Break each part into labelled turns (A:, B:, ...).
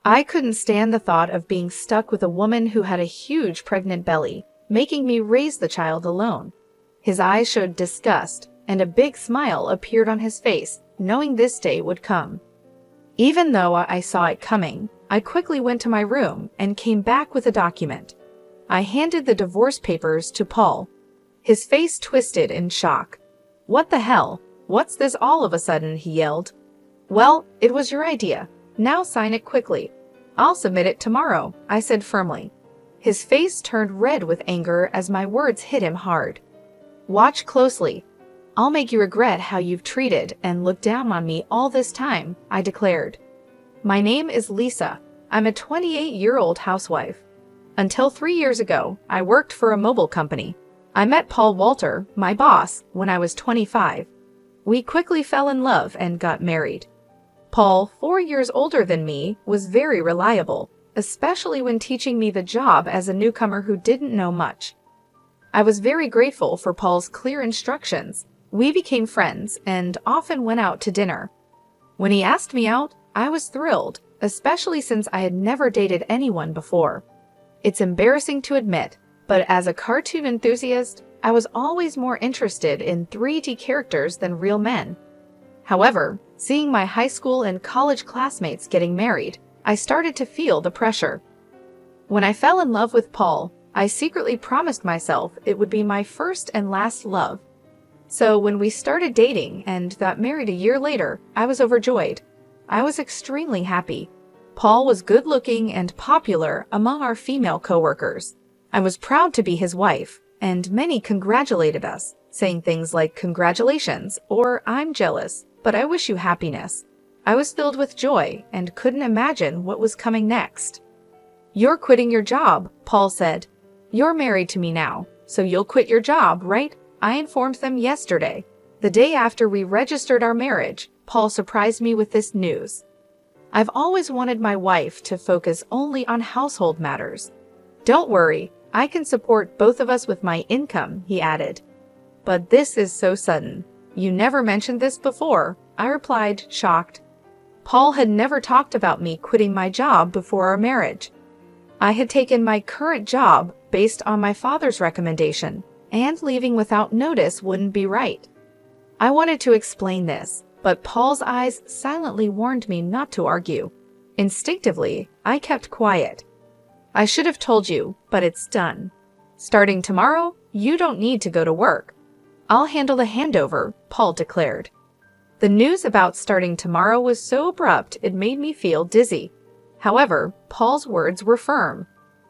A: I couldn't stand the thought of being stuck with a woman who had a huge pregnant belly, making me raise the child alone. His eyes showed disgust, and a big smile appeared on his face, knowing this day would come. Even though I saw it coming, I quickly went to my room and came back with a document. I handed the divorce papers to Paul. His face twisted in shock. "What the hell? What's this all of a sudden?" he yelled. "Well, it was your idea. Now sign it quickly." "I'll submit it tomorrow," I said firmly. His face turned red with anger as my words hit him hard. "Watch closely. I'll make you regret how you've treated and looked down on me all this time," I declared. "My name is Lisa. I'm a 28-year-old housewife. Until 3 years ago, I worked for a mobile company. I met Paul Walter, my boss, when I was 25. We quickly fell in love and got married. Paul, 4 years older than me, was very reliable, especially when teaching me the job as a newcomer who didn't know much. I was very grateful for Paul's clear instructions. We became friends and often went out to dinner. When he asked me out, I was thrilled, especially since I had never dated anyone before. It's embarrassing to admit, but as a cartoon enthusiast, I was always more interested in 3D characters than real men. However, seeing my high school and college classmates getting married, I started to feel the pressure. When I fell in love with Paul, I secretly promised myself it would be my first and last love. So when we started dating and got married a year later, I was overjoyed. I was extremely happy. Paul was good-looking and popular among our female coworkers. I was proud to be his wife, and many congratulated us, saying things like "Congratulations" or "I'm jealous, but I wish you happiness." I was filled with joy and couldn't imagine what was coming next. "You're quitting your job," Paul said. "You're married to me now, so you'll quit your job, right?" I informed them yesterday. The day after we registered our marriage, Paul surprised me with this news. "I've always wanted my wife to focus only on household matters. Don't worry, I can support both of us with my income," he added. "But this is so sudden. You never mentioned this before," I replied, shocked. Paul had never talked about me quitting my job before our marriage. I had taken my current job based on my father's recommendation, and leaving without notice wouldn't be right. I wanted to explain this, but Paul's eyes silently warned me not to argue. Instinctively, I kept quiet. "I should have told you, but it's done. Starting tomorrow, you don't need to go to work. I'll handle the handover," Paul declared. The news about starting tomorrow was so abrupt it made me feel dizzy. However, Paul's words were firm.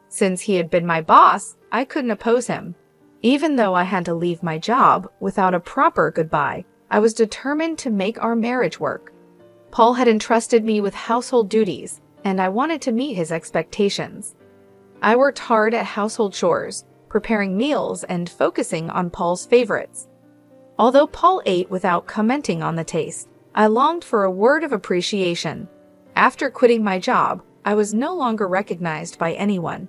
A: Since he had been my boss, I couldn't oppose him. Even though I had to leave my job without a proper goodbye, I was determined to make our marriage work. Paul had entrusted me with household duties, and I wanted to meet his expectations. I worked hard at household chores, preparing meals and focusing on Paul's favorites. Although Paul ate without commenting on the taste, I longed for a word of appreciation. After quitting my job, I was no longer recognized by anyone.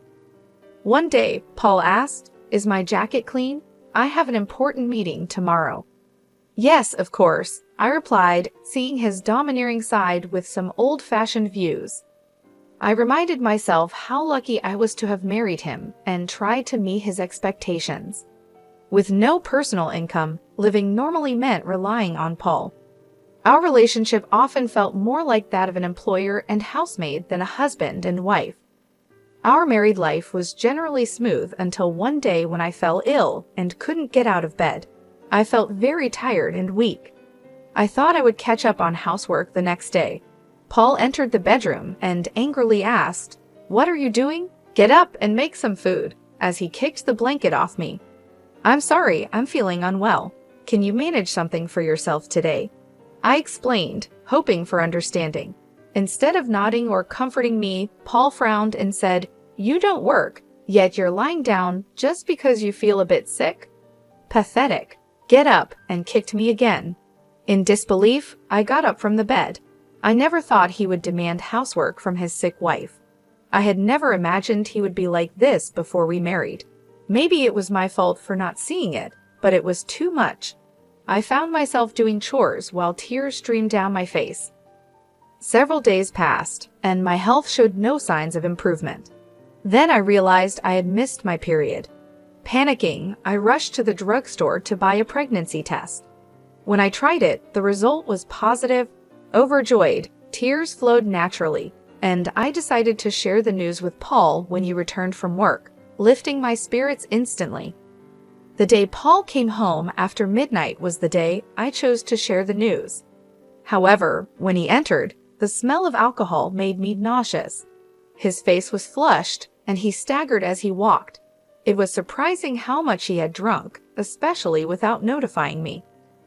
A: One day, Paul asked, "Is my jacket clean? I have an important meeting tomorrow." "Yes, of course," I replied, seeing his domineering side with some old-fashioned views. I reminded myself how lucky I was to have married him and tried to meet his expectations. With no personal income, living normally meant relying on Paul. Our relationship often felt more like that of an employer and housemaid than a husband and wife. Our married life was generally smooth until one day when I fell ill and couldn't get out of bed. I felt very tired and weak. I thought I would catch up on housework the next day. Paul entered the bedroom and angrily asked, "What are you doing? Get up and make some food," as he kicked the blanket off me. "I'm sorry, I'm feeling unwell. Can you manage something for yourself today?" I explained, hoping for understanding. Instead of nodding or comforting me, Paul frowned and said, "You don't work, yet you're lying down just because you feel a bit sick? Pathetic. Get up," and kicked me again. In disbelief, I got up from the bed. I never thought he would demand housework from his sick wife. I had never imagined he would be like this before we married. Maybe it was my fault for not seeing it, but it was too much. I found myself doing chores while tears streamed down my face. Several days passed, and my health showed no signs of improvement. Then I realized I had missed my period. Panicking, I rushed to the drugstore to buy a pregnancy test. When I tried it, the result was positive. Overjoyed, tears flowed naturally, and I decided to share the news with Paul when he returned from work, lifting my spirits instantly. The day Paul came home after midnight was the day I chose to share the news. However, when he entered, the smell of alcohol made me nauseous. His face was flushed, and he staggered as he walked. It was surprising how much he had drunk, especially without notifying me.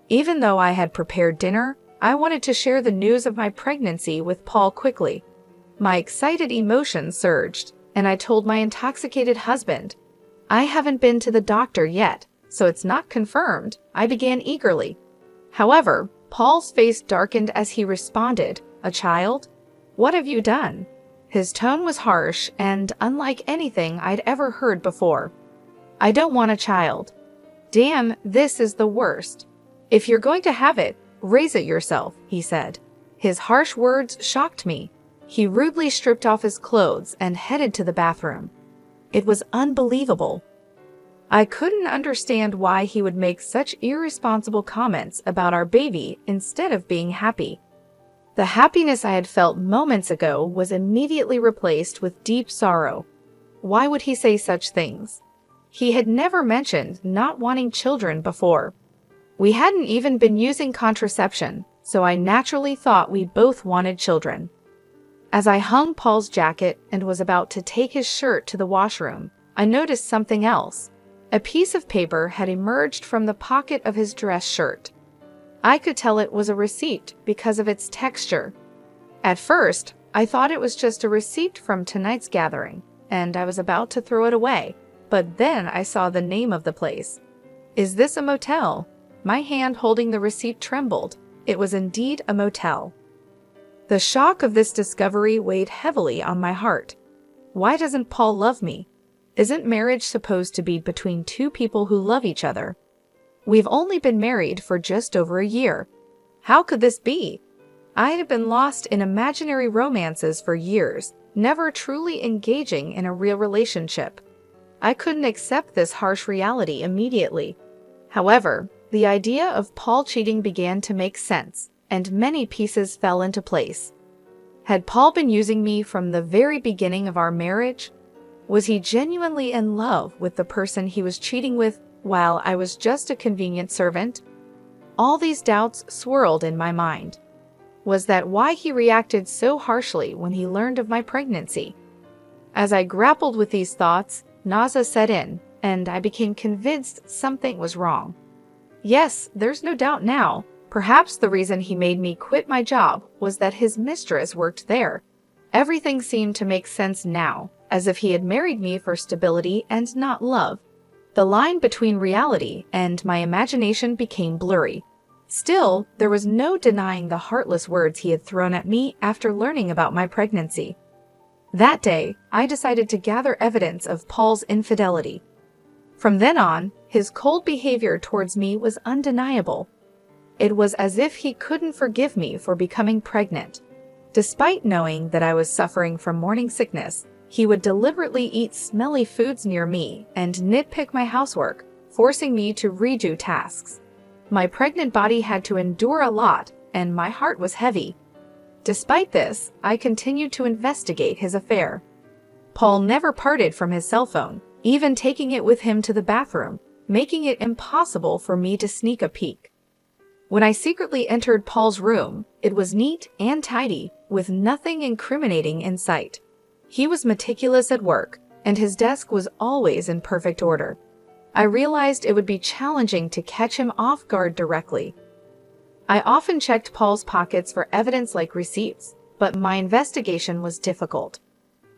A: Even though I had prepared dinner, I wanted to share the news of my pregnancy with Paul quickly. My excited emotions surged, and I told my intoxicated husband, "I haven't been to the doctor yet, so it's not confirmed," I began eagerly. However, Paul's face darkened as he responded, "A child? What have you done?" His tone was harsh and unlike anything I'd ever heard before. "I don't want a child." "Damn, this is the worst. If you're going to have it, raise it yourself," he said. His harsh words shocked me. He rudely stripped off his clothes and headed to the bathroom. It was unbelievable. I couldn't understand why he would make such irresponsible comments about our baby instead of being happy. The happiness I had felt moments ago was immediately replaced with deep sorrow. Why would he say such things? He had never mentioned not wanting children before. We hadn't even been using contraception, so I naturally thought we both wanted children. As I hung Paul's jacket and was about to take his shirt to the washroom, I noticed something else. A piece of paper had emerged from the pocket of his dress shirt. I could tell it was a receipt because of its texture. At first, I thought it was just a receipt from tonight's gathering, and I was about to throw it away, but then I saw the name of the place. "Is this a motel?" My hand holding the receipt trembled. It was indeed a motel. The shock of this discovery weighed heavily on my heart. Why doesn't Paul love me? Isn't marriage supposed to be between two people who love each other? We've only been married for just over a year. How could this be? I had been lost in imaginary romances for years, never truly engaging in a real relationship. I couldn't accept this harsh reality immediately. However, the idea of Paul cheating began to make sense, and many pieces fell into place. Had Paul been using me from the very beginning of our marriage? Was he genuinely in love with the person he was cheating with while I was just a convenient servant? All these doubts swirled in my mind. Was that why he reacted so harshly when he learned of my pregnancy? As I grappled with these thoughts, nausea set in, and I became convinced something was wrong. Yes, there's no doubt now. Perhaps the reason he made me quit my job was that his mistress worked there. Everything seemed to make sense now, as if he had married me for stability and not love. The line between reality and my imagination became blurry. Still, there was no denying the heartless words he had thrown at me after learning about my pregnancy. That day, I decided to gather evidence of Paul's infidelity. From then on, his cold behavior towards me was undeniable. It was as if he couldn't forgive me for becoming pregnant. Despite knowing that I was suffering from morning sickness, he would deliberately eat smelly foods near me and nitpick my housework, forcing me to redo tasks. My pregnant body had to endure a lot, and my heart was heavy. Despite this, I continued to investigate his affair. Paul never parted from his cell phone, even taking it with him to the bathroom, making it impossible for me to sneak a peek. When I secretly entered Paul's room, it was neat and tidy, with nothing incriminating in sight. He was meticulous at work, and his desk was always in perfect order. I realized it would be challenging to catch him off guard directly. I often checked Paul's pockets for evidence like receipts, but my investigation was difficult.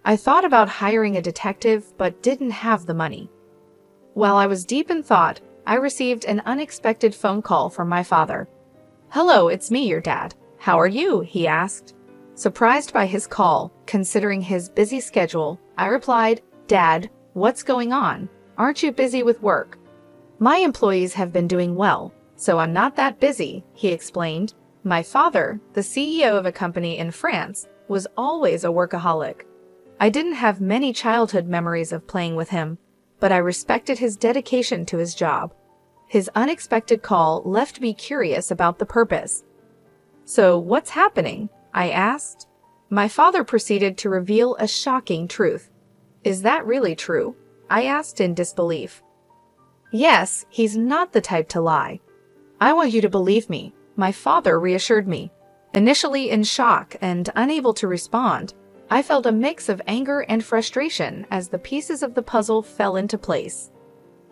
A: I thought about hiring a detective, but didn't have the money. While I was deep in thought, I received an unexpected phone call from my father. "Hello, it's me, your dad. How are you?" he asked. Surprised by his call, considering his busy schedule, I replied, "Dad, what's going on? Aren't you busy with work?" "My employees have been doing well, so I'm not that busy," he explained. My father, the CEO of a company in France, was always a workaholic. I didn't have many childhood memories of playing with him, but I respected his dedication to his job. His unexpected call left me curious about the purpose. "So, what's happening?" I asked. My father proceeded to reveal a shocking truth. "Is that really true?" I asked in disbelief. "Yes, he's not the type to lie." "I want you to believe me," my father reassured me. Initially in shock and unable to respond, I felt a mix of anger and frustration as the pieces of the puzzle fell into place.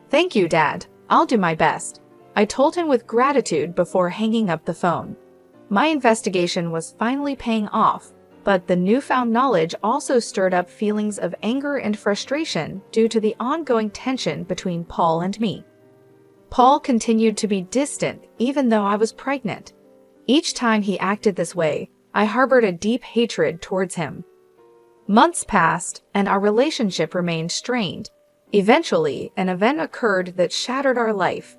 A: "Thank you, Dad. I'll do my best," I told him with gratitude before hanging up the phone. My investigation was finally paying off, but the newfound knowledge also stirred up feelings of anger and frustration due to the ongoing tension between Paul and me. Paul continued to be distant even though I was pregnant. Each time he acted this way, I harbored a deep hatred towards him. Months passed, and our relationship remained strained. Eventually, an event occurred that shattered our life.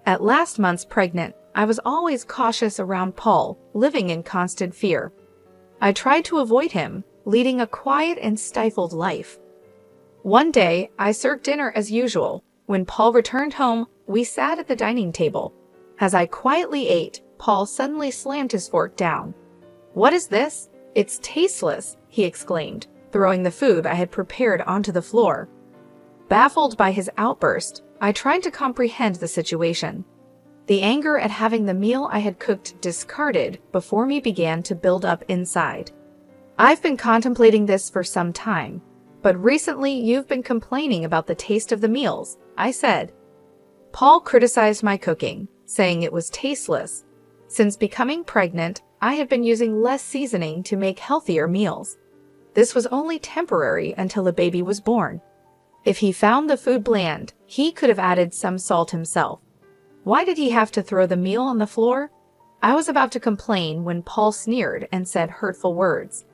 A: At last month's pregnant, I was always cautious around Paul, living in constant fear. I tried to avoid him, leading a quiet and stifled life. One day, I served dinner as usual. When Paul returned home, we sat at the dining table. As I quietly ate, Paul suddenly slammed his fork down. "What is this? It's tasteless," he exclaimed, throwing the food I had prepared onto the floor. Baffled by his outburst, I tried to comprehend the situation. The anger at having the meal I had cooked discarded before me began to build up inside. "I've been contemplating this for some time, but recently you've been complaining about the taste of the meals," I said. Paul criticized my cooking, saying it was tasteless. Since becoming pregnant, I had been using less seasoning to make healthier meals. This was only temporary until the baby was born. If he found the food bland, he could have added some salt himself. Why did he have to throw the meal on the floor? I was about to complain when Paul sneered and said hurtful words.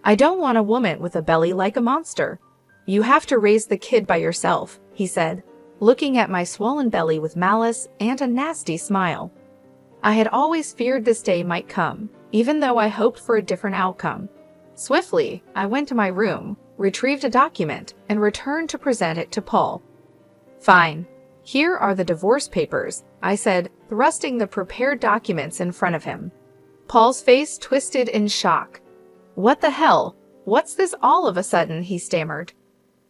A: "I don't want a woman with a belly like a monster. You have to raise the kid by yourself," he said, looking at my swollen belly with malice and a nasty smile. I had always feared this day might come, even though I hoped for a different outcome. Swiftly, I went to my room, retrieved a document, and returned to present it to Paul. "Fine. Here are the divorce papers," I said, thrusting the prepared documents in front of him. Paul's face twisted in shock. "What the hell? What's this all of a sudden?" he stammered.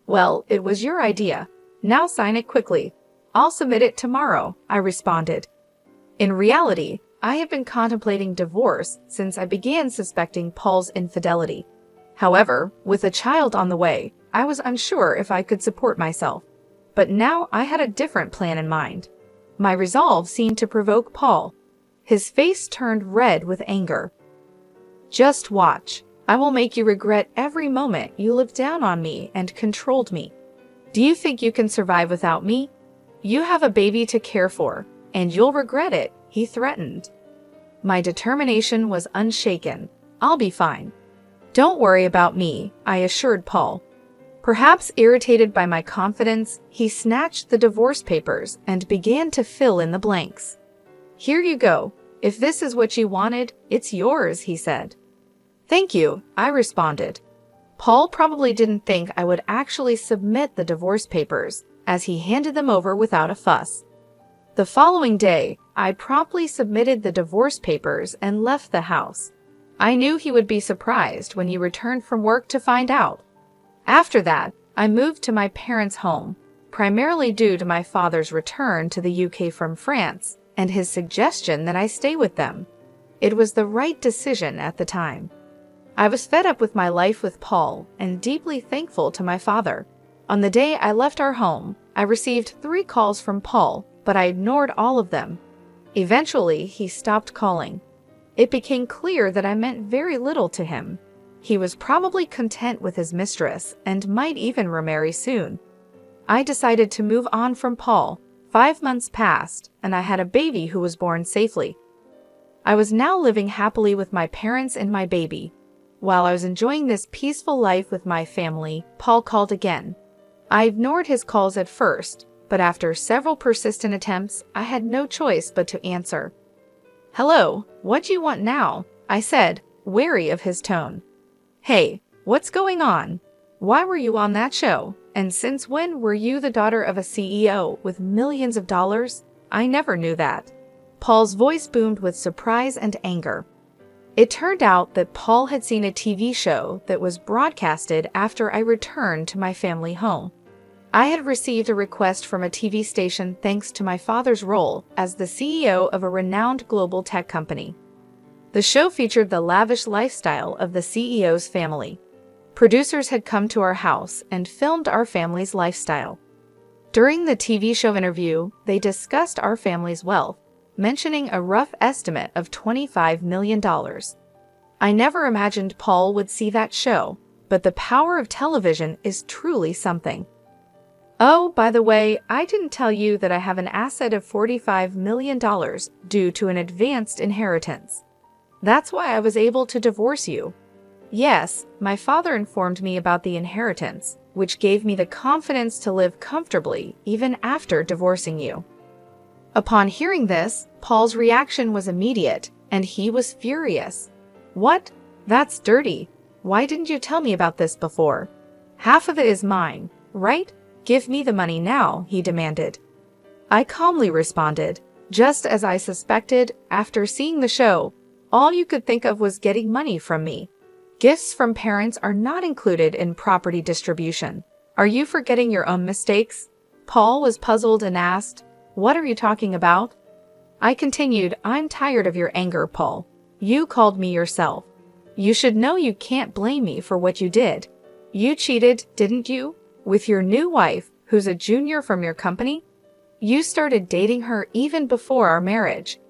A: "Well, it was your idea. Now sign it quickly. I'll submit it tomorrow," I responded. In reality, I have been contemplating divorce since I began suspecting Paul's infidelity. However, with a child on the way, I was unsure if I could support myself. But now I had a different plan in mind. My resolve seemed to provoke Paul. His face turned red with anger. "Just watch. I will make you regret every moment you looked down on me and controlled me. Do you think you can survive without me? You have a baby to care for, and you'll regret it," he threatened. My determination was unshaken. "I'll be fine. Don't worry about me," I assured Paul. Perhaps irritated by my confidence, he snatched the divorce papers and began to fill in the blanks. "Here you go. If this is what you wanted, it's yours," he said. "Thank you," I responded. Paul probably didn't think I would actually submit the divorce papers, as he handed them over without a fuss. The following day, I promptly submitted the divorce papers and left the house. I knew he would be surprised when he returned from work to find out. After that, I moved to my parents' home, primarily due to my father's return to the UK from France and his suggestion that I stay with them. It was the right decision at the time. I was fed up with my life with Paul and deeply thankful to my father. On the day I left our home, I received 3 calls from Paul, but I ignored all of them. Eventually, he stopped calling. It became clear that I meant very little to him. He was probably content with his mistress and might even remarry soon. I decided to move on from Paul. 5 months passed, and I had a baby who was born safely. I was now living happily with my parents and my baby. While I was enjoying this peaceful life with my family, Paul called again. I ignored his calls at first, but after several persistent attempts, I had no choice but to answer. "Hello, what do you want now?" I said, wary of his tone. "Hey, what's going on? Why were you on that show? And since when were you the daughter of a CEO with millions of dollars? I never knew that." Paul's voice boomed with surprise and anger. It turned out that Paul had seen a TV show that was broadcasted after I returned to my family home. I had received a request from a TV station thanks to my father's role as the CEO of a renowned global tech company. The show featured the lavish lifestyle of the CEO's family. Producers had come to our house and filmed our family's lifestyle. During the TV show interview, they discussed our family's wealth, mentioning a rough estimate of $25 million. I never imagined Paul would see that show, but the power of television is truly something. "Oh, by the way, I didn't tell you that I have an asset of $45 million due to an advanced inheritance. That's why I was able to divorce you." Yes, my father informed me about the inheritance, which gave me the confidence to live comfortably even after divorcing you. Upon hearing this, Paul's reaction was immediate, and he was furious. "What? That's dirty. Why didn't you tell me about this before? Half of it is mine, right? Give me the money now," he demanded. I calmly responded, "Just as I suspected, after seeing the show, all you could think of was getting money from me. Gifts from parents are not included in property distribution. Are you forgetting your own mistakes?" Paul was puzzled and asked, "What are you talking about?" I continued, "I'm tired of your anger, Paul. You called me yourself. You should know you can't blame me for what you did. You cheated, didn't you? With your new wife, who's a junior from your company? You started dating her even before our marriage."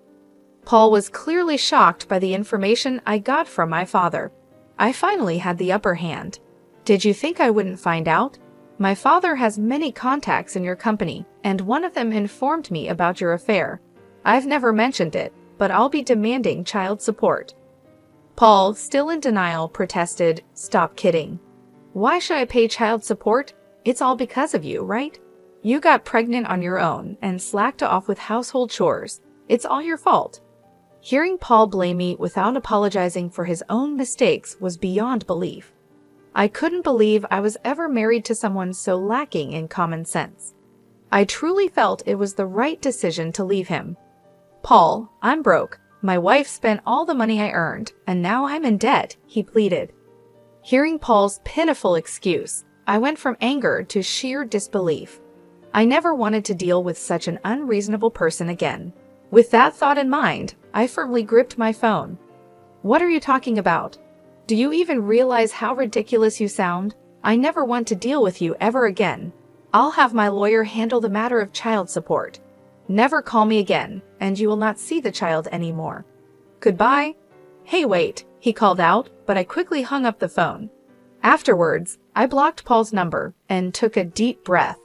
A: Paul was clearly shocked by the information I got from my father. I finally had the upper hand. "Did you think I wouldn't find out? My father has many contacts in your company, and one of them informed me about your affair. I've never mentioned it, but I'll be demanding child support." Paul, still in denial, protested, "Stop kidding. Why should I pay child support? It's all because of you, right? You got pregnant on your own and slacked off with household chores. It's all your fault." Hearing Paul blame me without apologizing for his own mistakes was beyond belief. I couldn't believe I was ever married to someone so lacking in common sense. I truly felt it was the right decision to leave him. "Paul, I'm broke. My wife spent all the money I earned, and now I'm in debt," he pleaded. Hearing Paul's pitiful excuse, I went from anger to sheer disbelief. I never wanted to deal with such an unreasonable person again. With that thought in mind, I firmly gripped my phone. "What are you talking about? Do you even realize how ridiculous you sound? I never want to deal with you ever again. I'll have my lawyer handle the matter of child support. Never call me again, and you will not see the child anymore. Goodbye." "Hey, wait," he called out, but I quickly hung up the phone. Afterwards, I blocked Paul's number and took a deep breath.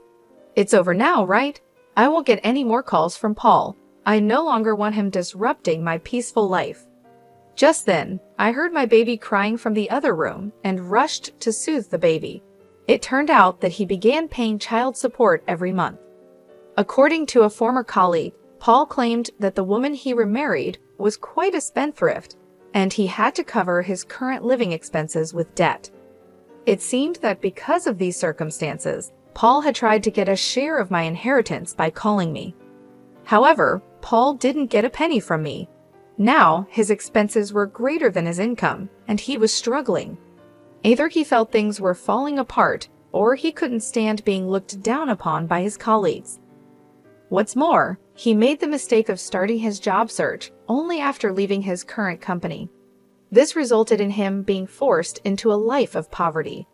A: It's over now, right? I won't get any more calls from Paul. I no longer want him disrupting my peaceful life. Just then, I heard my baby crying from the other room and rushed to soothe the baby. It turned out that he began paying child support every month. According to a former colleague, Paul claimed that the woman he remarried was quite a spendthrift, and he had to cover his current living expenses with debt. It seemed that because of these circumstances, Paul had tried to get a share of my inheritance by calling me. However, Paul didn't get a penny from me. Now, his expenses were greater than his income, and he was struggling. Either he felt things were falling apart, or he couldn't stand being looked down upon by his colleagues. What's more, he made the mistake of starting his job search only after leaving his current company. This resulted in him being forced into a life of poverty.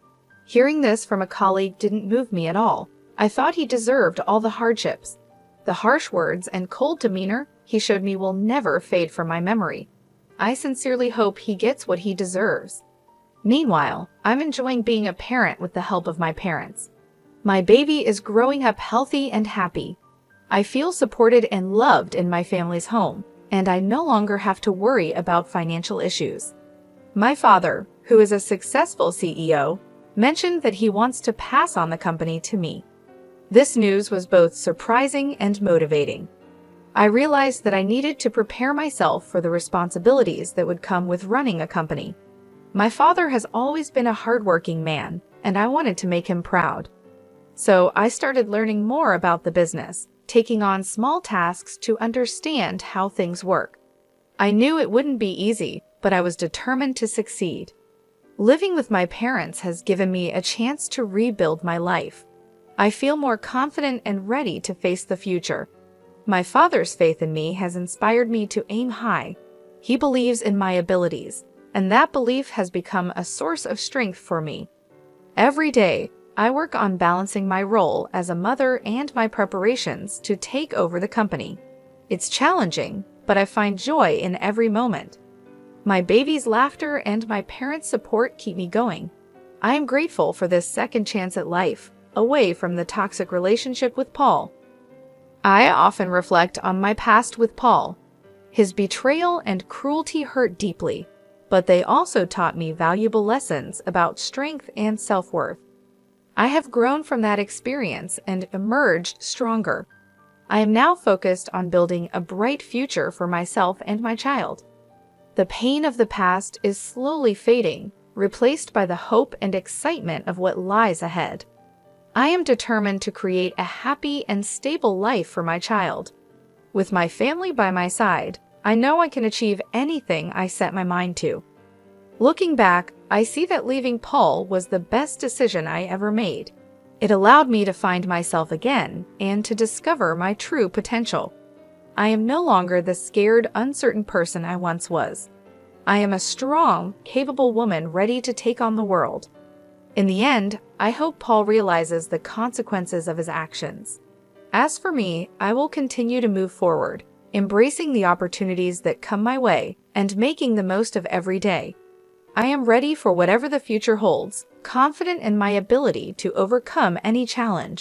A: Hearing this from a colleague didn't move me at all. I thought he deserved all the hardships. The harsh words and cold demeanor he showed me will never fade from my memory. I sincerely hope he gets what he deserves. Meanwhile, I'm enjoying being a parent with the help of my parents. My baby is growing up healthy and happy. I feel supported and loved in my family's home, and I no longer have to worry about financial issues. My father, who is a successful CEO, mentioned that he wants to pass on the company to me. This news was both surprising and motivating. I realized that I needed to prepare myself for the responsibilities that would come with running a company. My father has always been a hardworking man, and I wanted to make him proud. So I started learning more about the business, taking on small tasks to understand how things work. I knew it wouldn't be easy, but I was determined to succeed. Living with my parents has given me a chance to rebuild my life. I feel more confident and ready to face the future. My father's faith in me has inspired me to aim high. He believes in my abilities, and that belief has become a source of strength for me. Every day, I work on balancing my role as a mother and my preparations to take over the company. It's challenging, but I find joy in every moment. My baby's laughter and my parents' support keep me going. I am grateful for this second chance at life, away from the toxic relationship with Paul. I often reflect on my past with Paul. His betrayal and cruelty hurt deeply, but they also taught me valuable lessons about strength and self-worth. I have grown from that experience and emerged stronger. I am now focused on building a bright future for myself and my child. The pain of the past is slowly fading, replaced by the hope and excitement of what lies ahead. I am determined to create a happy and stable life for my child. With my family by my side, I know I can achieve anything I set my mind to. Looking back, I see that leaving Paul was the best decision I ever made. It allowed me to find myself again and to discover my true potential. I am no longer the scared, uncertain person I once was. I am a strong, capable woman ready to take on the world. In the end, I hope Paul realizes the consequences of his actions. As for me, I will continue to move forward, embracing the opportunities that come my way and making the most of every day. I am ready for whatever the future holds, confident in my ability to overcome any challenge